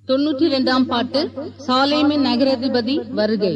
92ஆம் பாட்டு சாலேமின் நகராதிபதி வருகை.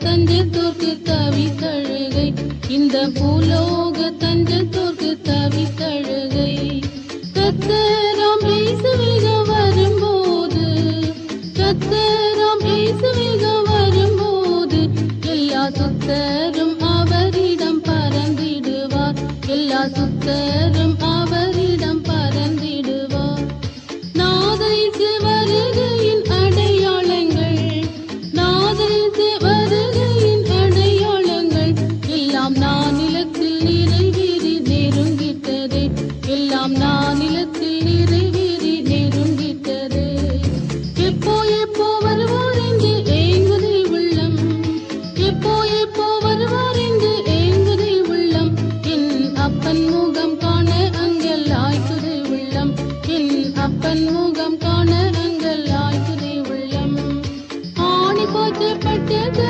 தஞ்சத்தோர்க்கு தவி தழுகை, இந்த பூலோக தஞ்சத்தோர்க்கு தவி தழுகை. கர்த்தராம் இயேசுவிக வரும்போது, கர்த்தராம் இயேசுவிக வரும்போது, எல்லா சுத்தரும் அவரிடம் பறந்திடுவார், எல்லா சுத்தரும் அவரிடம் பறந்திடுவார். நாதரித்து வருகையின் அடையாளங்கள், நாதரித்து வருகையின் அடையாளங்கள் எல்லாம் நானிலத்தில் நிறைவேறி நெருங்கிட்டதே, எல்லாம் நானிலத்தில் நிறைவேறி நெருங்கிட்டதே. எப்போ எப்போ வருவார் என்று ஏங்குதே உள்ளம், எப்போ எப்போ வருவார் என்று ஏங்குதே உள்ளம். என் அப்பன் முகம் காண அங்கல் ஆய்க்குதே உள்ளம், என் அப்பன் முகம் காண அங்கல் ஆய்க்குதே உள்ளம். ஆணி போற்றப்பட்டது